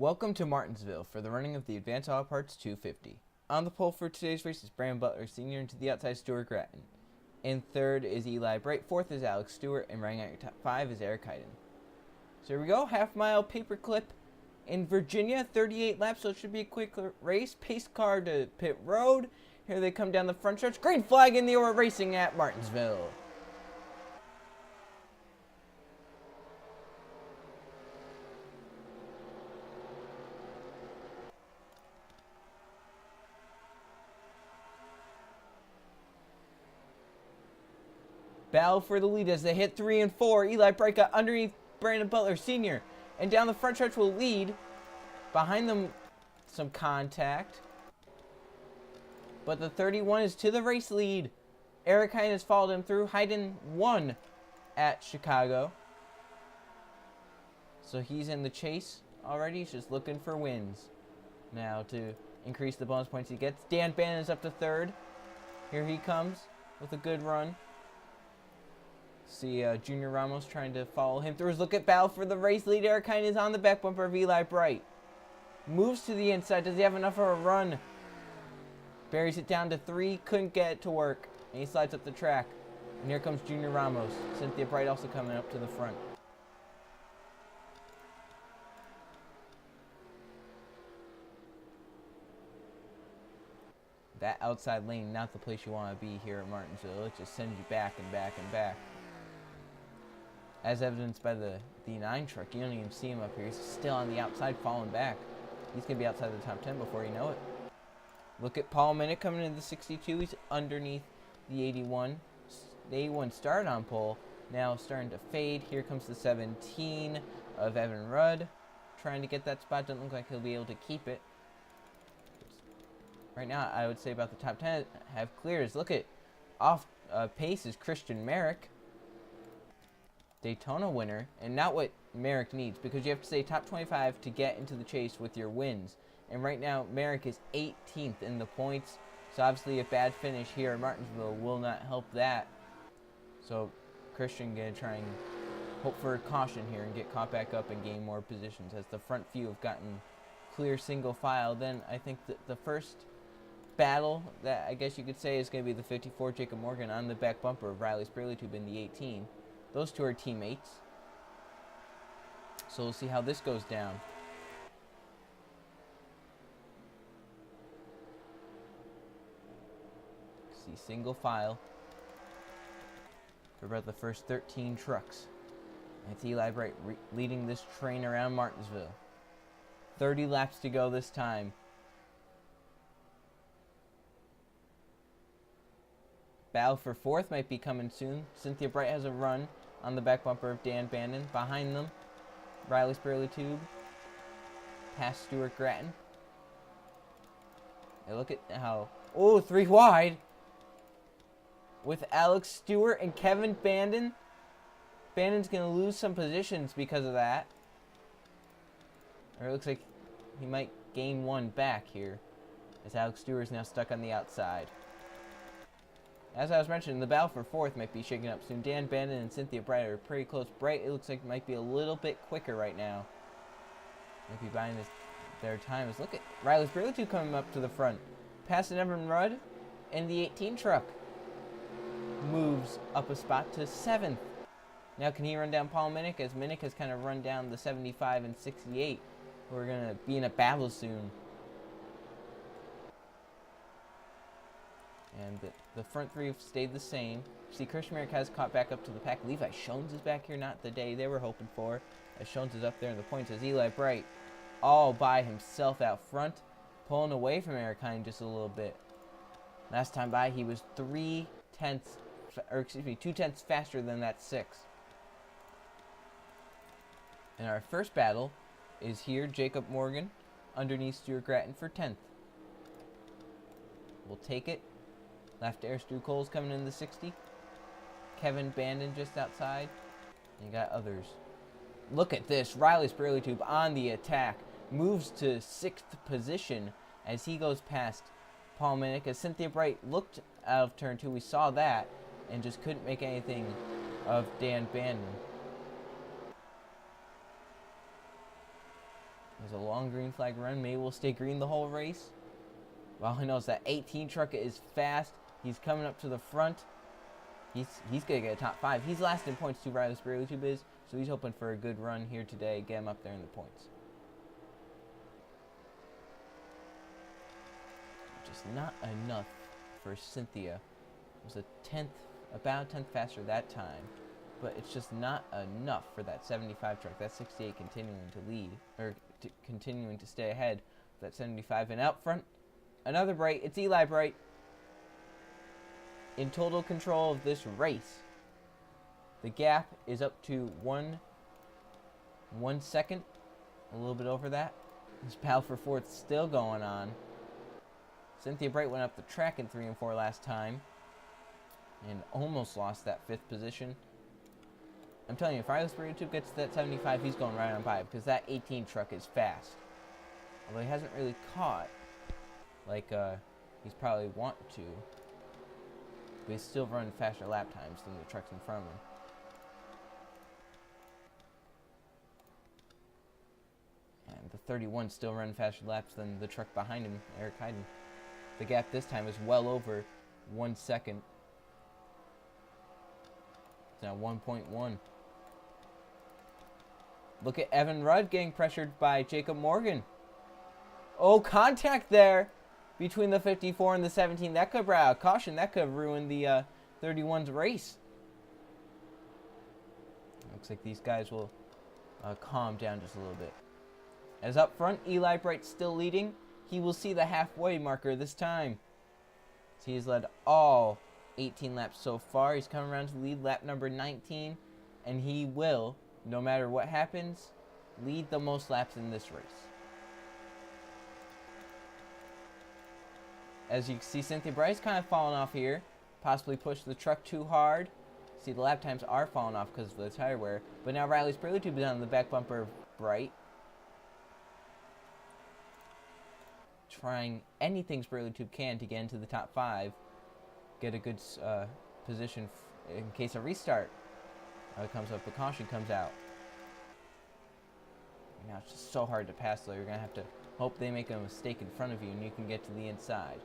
Welcome to Martinsville for the running of the Advanced Auto Parts 250. On the pole for today's race is Brandon Butler Sr. and to the outside Stuart Gratton. In third is Eli Bright, fourth is Alex Stewart, and running out your top five is Eric Hyden. So here we go, half-mile paperclip in Virginia, 38 laps, so it should be a quick race. Pace car to pit road. Here they come down the front stretch. Green flag in the air racing at Martinsville. Battle for the lead as they hit 3 and 4. Eli Bright got underneath Brandon Butler Sr. and down the front stretch will lead. Behind them, some contact. But the 31 is to the race lead. Eric Hyden has followed him through. Hyden won at Chicago. So he's in the chase already. He's just looking for wins. Now to increase the bonus points he gets. Dan Bannon is up to third. Here he comes with a good run. See Junior Ramos trying to follow him through his look at battle for the race lead. Eric Hyden is on the back bumper of Eli Bright. Moves to the inside. Does he have enough of a run? Buries it down to 3. Couldn't get it to work. And he slides up the track. And here comes Junior Ramos. Cynthia Bright also coming up to the front. That outside lane, not the place you want to be here at Martinsville. It just sends you back and back and back. As evidenced by the D9 truck, you don't even see him up here. He's still on the outside, falling back. He's going to be outside the top 10 before you know it. Look at Paul Minnick coming into the 62. He's underneath the 81. The 81 started on pole, now starting to fade. Here comes the 17 of Evan Rudd. Trying to get that spot. Doesn't look like he'll be able to keep it. Right now, I would say about the top 10 have cleared. Look at off pace is Christian Merrick. Daytona winner, and not what Merrick needs, because you have to stay top 25 to get into the chase with your wins. And right now, Merrick is 18th in the points, so obviously a bad finish here at Martinsville will not help that. So Christian going to try and hope for a caution here and get caught back up and gain more positions. As the front few have gotten clear single file, then I think that the first battle that I guess you could say is going to be the 54 Jacob Morgan on the back bumper of Riley Spurley-Tube in the 18. Those two are teammates. So we'll see how this goes down. See single file for about the first 13 trucks. It's Eli Bright leading this train around Martinsville. 30 laps to go this time. Battle for fourth might be coming soon. Cynthia Bright has a run on the back bumper of Dan Bannon. Behind them, Riley Spurley-Tube. Past Stuart Gratton. And look at how... Oh, 3 wide. With Alex Stewart and Kevin Bandon. Bandon's going to lose some positions because of that. Or it looks like he might gain one back here. As Alex Stewart is now stuck on the outside. As I was mentioning, the battle for fourth might be shaking up soon. Dan Bannon and Cynthia Bright are pretty close. Bright, it looks like, might be a little bit quicker right now. Might be buying their time. Look at Riley Spurley-Tube coming up to the front. Passing Evan Rudd, and the 18 truck moves up a spot to 7th. Now can he run down Paul Minnick, as Minnick has kind of run down the 75 and 68. We're going to be in a battle soon. And the front three have stayed the same. See, Christian Merrick has caught back up to the pack. Levi Shones is back here, not the day they were hoping for. As Shones is up there in the points, as Eli Bright all by himself out front, pulling away from Eric Hyden just a little bit. Last time by, he was 2 tenths faster than that 6. And our first battle is here, Jacob Morgan underneath Stuart Gratton for 10th. We'll take it. Left air, Stu Cole's coming in the 60. Kevin Bandon just outside. And you got others. Look at this. Riley Spurley-Tube on the attack. Moves to 6th position as he goes past Paul Minnick. As Cynthia Bright looked out of turn 2, we saw that. And just couldn't make anything of Dan Bandon. There's a long green flag run. Maybe we'll stay green the whole race. Well, he knows that 18 truck is fast. He's coming up to the front. He's going to get a top 5. He's last in points too, Riley Spirley is. So he's hoping for a good run here today. Get him up there in the points. Just not enough for Cynthia. It was about a tenth faster that time. But it's just not enough for that 75 truck. That 68 continuing to lead, or continuing to stay ahead of that 75. And out front, another Bright. It's Eli Bright in total control of this race. The gap is up to 1 second, a little bit over that. This battle for fourth still going on. Cynthia Bright went up the track in 3 and 4 last time and almost lost that 5th position. I'm telling you, if Riley Spirley gets to that 75, he's going right on by because that 18 truck is fast. Although he hasn't really caught like he's probably want to. But he's still running faster lap times than the trucks in front of him. And the 31 still running faster laps than the truck behind him, Eric Heiden. The gap this time is well over 1 second. It's now 1.1. Look at Evan Rudd getting pressured by Jacob Morgan. Oh, contact there between the 54 and the 17. That could have brought out caution. That could have ruined the 31's race. Looks like these guys will calm down just a little bit. As up front, Eli Bright still leading. He will see the halfway marker this time. So he has led all 18 laps so far. He's coming around to lead lap number 19. And he will, no matter what happens, lead the most laps in this race. As you can see, Cynthia Bright's kind of falling off here. Possibly pushed the truck too hard. See, the lap times are falling off because of the tire wear. But now Riley Spirley is on the back bumper of Bright. Trying anything Spirley can to get into the top 5. Get a good position in case of restart. Comes up, the caution comes out. Now it's just so hard to pass though. You're going to have to hope they make a mistake in front of you and you can get to the inside.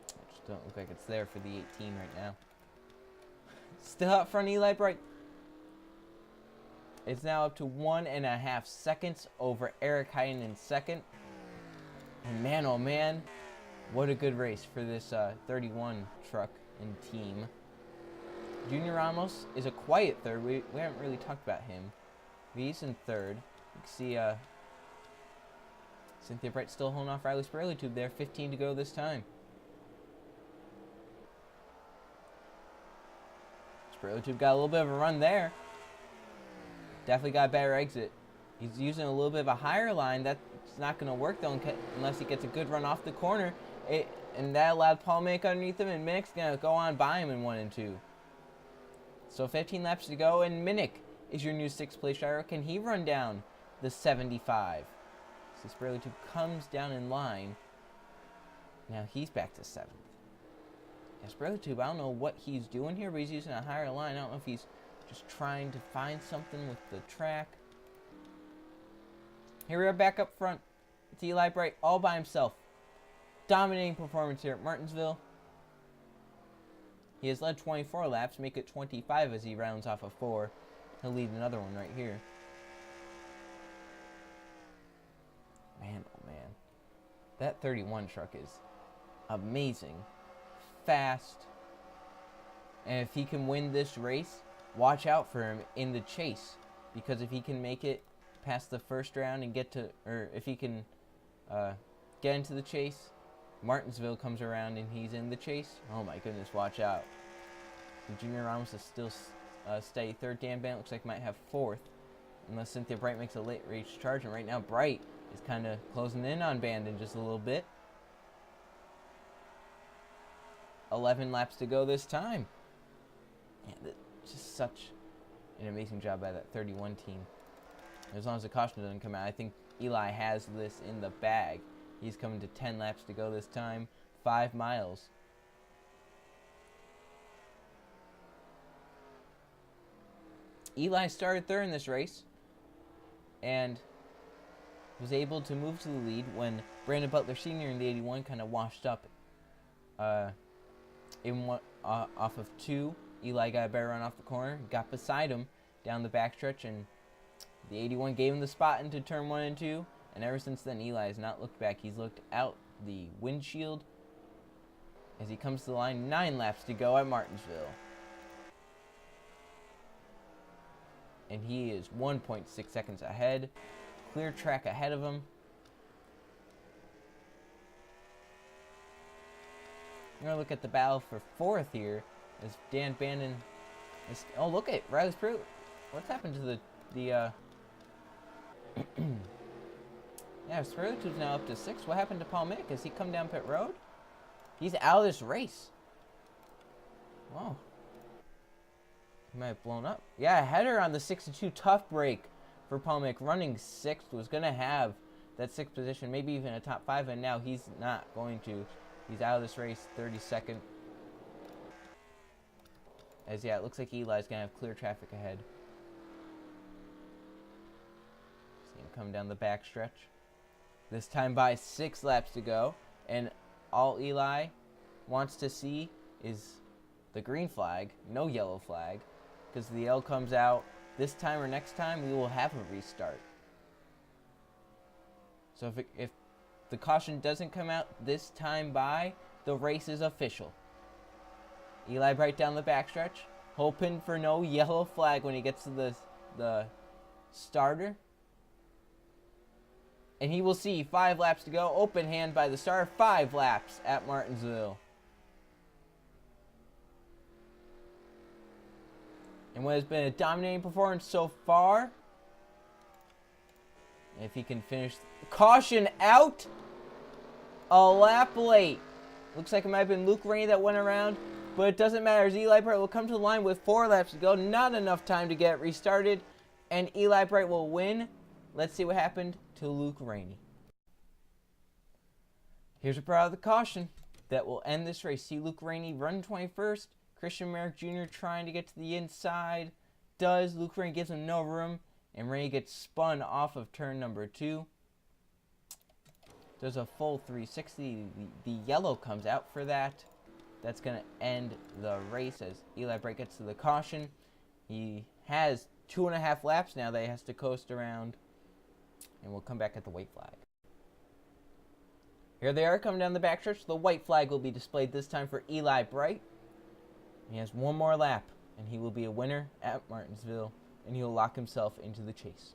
It just don't look like it's there for the 18 right now. Still up front, Eli Bright. It's now up to 1.5 seconds over Eric Heiden in second. And man, oh man, what a good race for this 31 truck and team. Junior Ramos is a quiet third. We haven't really talked about him. He's in third. You can see Cynthia Bright still holding off Riley Spirley there. 15 to go this time. Spirley got a little bit of a run there. Definitely got a better exit. He's using a little bit of a higher line. That's not going to work though unless he gets a good run off the corner. And that allowed Paul Minnick underneath him, and Minnick's going to go on by him in 1 and 2. So 15 laps to go, and Minnick is your new 6th place driver. Can he run down the 75? So Spirley comes down in line. Now he's back to 7th. Yeah, Spirley I don't know what he's doing here, but he's using a higher line. I don't know if he's just trying to find something with the track. Here we are back up front. It's Eli Bright all by himself. Dominating performance here at Martinsville. He has led 24 laps, make it 25 as he rounds off a 4. He'll lead another one right here. Man, oh man. That 31 truck is amazing. Fast. And if he can win this race, watch out for him in the chase. Because if he can make it past the first round and get to, or if he can get into the chase, Martinsville comes around and he's in the chase. Oh my goodness, watch out. Junior Ramos is still steady third. Dan Bennett looks like might have 4th. Unless Cynthia Bright makes a late race charge. And right now Bright is kind of closing in on Bandon just a little bit. 11 laps to go this time. Yeah, just such an amazing job by that 31 team. As long as the caution doesn't come out, I think Eli has this in the bag. He's coming to 10 laps to go this time. 5 miles. Eli started third in this race and was able to move to the lead when Brandon Butler Sr. in the 81 kind of washed up in one, off of 2. Eli got a better run off the corner, got beside him down the backstretch, and the 81 gave him the spot into turn 1 and 2. And ever since then, Eli has not looked back. He's looked out the windshield as he comes to the line. 9 laps to go at Martinsville. And he is 1.6 seconds ahead. Clear track ahead of him. We're going to look at the battle for 4th here as Dan Bandon is... Oh, look at Riley Pruitt. What's happened to the yeah, Spiritude's now up to 6. What happened to Paul Mick? Has he come down pit road? He's out of this race. Whoa. He might have blown up. Yeah, a header on the 6-2. Tough break for Paul Mick. Running 6th. Was going to have that 6th position, maybe even a top 5, and now he's not going to. He's out of this race, 32nd. As, yeah, it looks like Eli's going to have clear traffic ahead. See him come down the backstretch. This time by 6 laps to go, and all Eli wants to see is the green flag, no yellow flag, because the L comes out this time or next time, we will have a restart. So if the caution doesn't come out this time by, the race is official. Eli Bright down the backstretch, hoping for no yellow flag when he gets to the starter. And he will see 5 laps to go. Open hand by the starter. 5 laps at Martinsville. And what has been a dominating performance so far. If he can finish. Caution out. A lap late. Looks like it might have been Luke Rainey that went around. But it doesn't matter as Eli Bright will come to the line with 4 laps to go. Not enough time to get restarted. And Eli Bright will win. Let's see what happened to Luke Rainey. Here's a part of the caution that will end this race. See Luke Rainey run 21st. Christian Merrick Jr. trying to get to the inside. Does. Luke Rainey gives him no room. And Rainey gets spun off of turn number 2. Does a full 360. The yellow comes out for that. That's going to end the race as Eli Bright gets to the caution. He has 2.5 laps now that he has to coast around. And we'll come back at the white flag. Here they are coming down the backstretch. The white flag will be displayed this time for Eli Bright. He has 1 more lap, and he will be a winner at Martinsville, and he'll lock himself into the chase.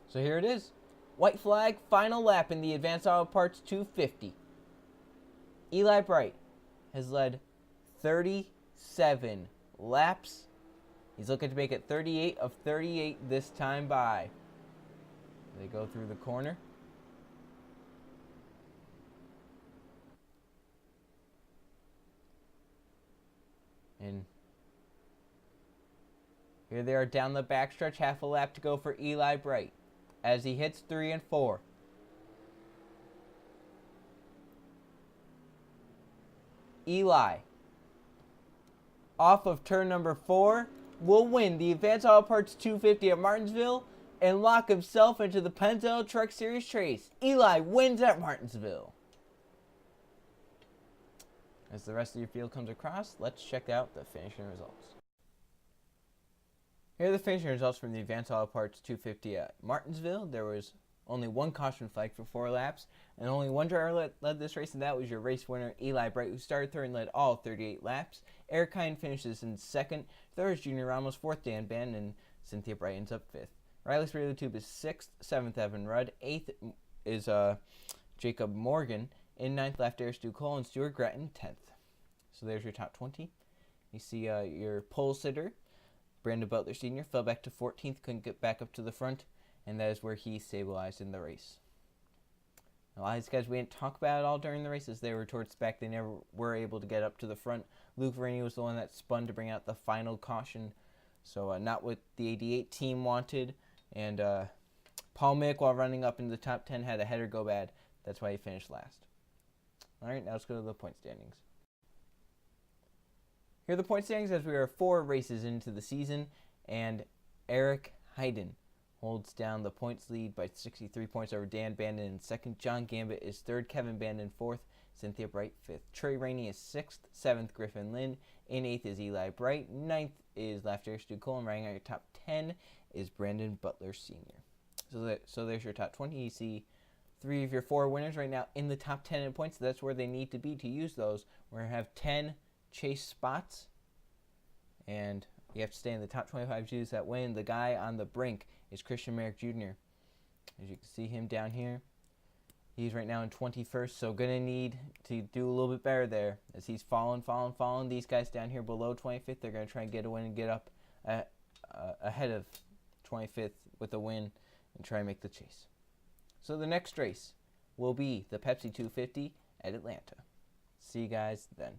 So here it is. White flag, final lap in the Advanced Auto Parts 250. Eli Bright has led 37 laps. He's looking to make it 38 of 38 this time by. They go through the corner. And here they are down the backstretch. Half a lap to go for Eli Bright as he hits 3 and 4. Eli, off of turn number 4, will win the Advanced Auto Parts 250 at Martinsville and lock himself into the Pennzoil Truck Series chase. Eli wins at Martinsville. As the rest of your field comes across, let's check out the finishing results. Here are the finishing results from the Advanced Auto Parts 250 at Martinsville. There was only 1 caution flag for 4 laps, and only 1 driver led this race, and that was your race winner, Eli Bright, who started 3rd and led all 38 laps. Eric Hine finishes in 2nd. 3rd is Junior Ramos. 4th, Dan Bandon, and Cynthia Bright ends up 5th. Riley Spray of the Tube is 6th. 7th, Evan Rudd. 8th is Jacob Morgan. In 9th, left Air Stu Cole, and Stuart Gratton, 10th. So there's your top 20. You see your pole sitter, Brandon Butler Sr., fell back to 14th, couldn't get back up to the front, and that is where he stabilized in the race. A lot of these guys we didn't talk about at all during the race as they were towards the back. They never were able to get up to the front. Luke Rainey was the one that spun to bring out the final caution. So not what the 88 team wanted. And Paul Mick, while running up into the top 10, had a header go bad. That's why he finished last. All right, now let's go to the point standings. Here are the point standings as we are 4 races into the season, and Eric Hayden holds down the points lead by 63 points over Dan Bandon in second. John Gambit is third. Kevin Bandon fourth. Cynthia Bright fifth. Trey Rainey is sixth. Seventh, Griffin Lynn. In eighth is Eli Bright. Ninth is Laughter Stu Cole. And running out your top 10 is Brandon Butler Sr. So there's your top 20. You see 3 of your 4 winners right now in the top 10 in points. So that's where they need to be to use those. We're going to have 10 chase spots, and you have to stay in the top 25 to use that win. The guy on the brink is Christian Merrick Jr. As you can see him down here, he's right now in 21st, so going to need to do a little bit better there as he's falling. These guys down here below 25th, they're going to try and get a win and get up ahead of 25th with a win and try and make the chase. So the next race will be the Pepsi 250 at Atlanta. See you guys then.